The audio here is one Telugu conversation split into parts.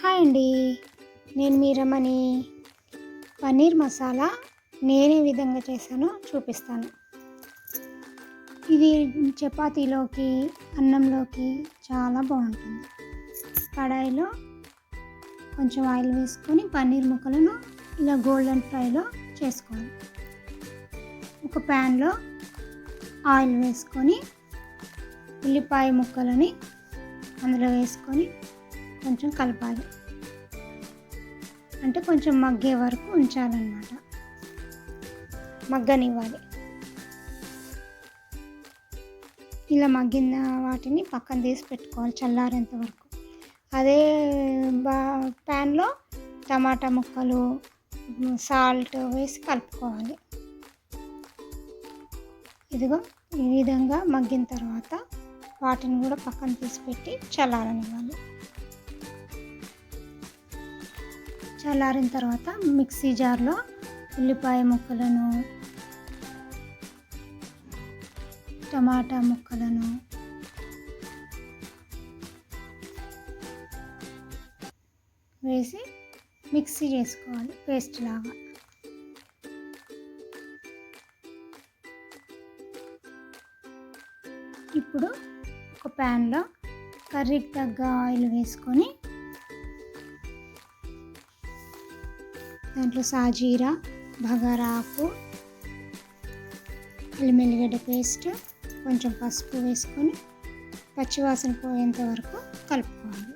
హాయ్ అండి. నేను మీ రమణి. పన్నీర్ మసాలా నేనే విధంగా చేశానో చూపిస్తాను. ఇది చపాతీలోకి, అన్నంలోకి చాలా బాగుంటుంది. కడాయిలో కొంచెం ఆయిల్ వేసుకొని పన్నీర్ ముక్కలను ఇలా గోల్డెన్ ఫ్రైలో చేసుకోవాలి. ఒక ప్యాన్లో ఆయిల్ వేసుకొని ఉల్లిపాయ ముక్కలని అందులో వేసుకొని కొంచెం కలపాలి. అంటే కొంచెం మగ్గే వరకు ఉంచాలన్నమాట, మగ్గనివ్వాలి. ఇలా మగ్గిన వాటిని పక్కన తీసి పెట్టుకోవాలి చల్లారేంత వరకు. అదే ప్యాన్లో టమాటా ముక్కలు, సాల్ట్ వేసి కలుపుకోవాలి. ఇదిగో ఈ విధంగా మగ్గిన తర్వాత వాటిని కూడా పక్కన తీసి పెట్టి చల్లారనివ్వాలి. చల్లారిన తర్వాత మిక్సీ జార్లో ఉల్లిపాయ ముక్కలను, టమాటా ముక్కలను వేసి మిక్సీ చేసుకోవాలి పేస్ట్ లాగా. ఇప్పుడు ఒక ప్యాన్లో కర్రీకి తగ్గ ఆయిల్ వేసుకొని దాంట్లో సాజీరా, బగారాకు, అల్లం ఎల్లిగడ్డ పేస్ట్, కొంచెం పసుపు వేసుకొని పచ్చివాసన పోయేంత వరకు కలుపుకోవాలి.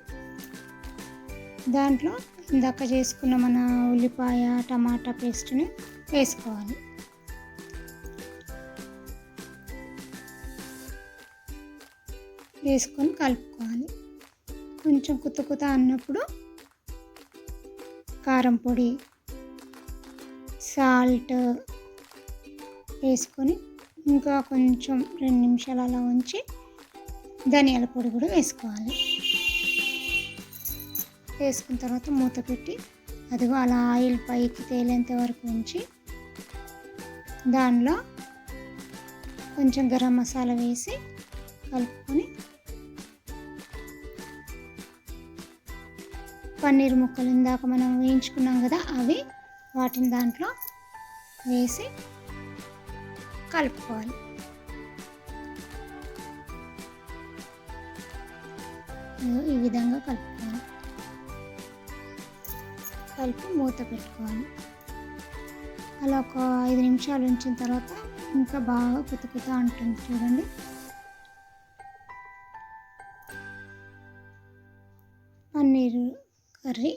దాంట్లో ఇందాక చేసుకున్న మన ఉల్లిపాయ టమాటా పేస్ట్ని వేసుకోవాలి. వేసుకొని కలుపుకోవాలి. కొంచెం కుత అన్నప్పుడు కారం పొడి, సాల్ట్ వేసుకొని ఇంకా కొంచెం 2 నిమిషాలు అలా ఉంచి ధనియాల పొడి కూడా వేసుకోవాలి. వేసుకున్న తర్వాత మూత పెట్టి అదిగో అలా ఆయిల్ పైకి తేలేంత వరకు ఉంచి దానిలో కొంచెం గరం మసాలా వేసి కలుపుకొని పన్నీర్ ముక్కలు ఇందాక మనం వేయించుకున్నాం కదా, అవి వాటిని దాంట్లో వేసి కలుపుకోవాలి. ఈ విధంగా కలుపుకోవాలి. కలిపి మూత పెట్టుకోవాలి. అలా ఒక 5 నిమిషాలు ఉంచిన తర్వాత ఇంకా బాగా కుత అంటుంది చూడండి. పన్నీర్ కర్రీ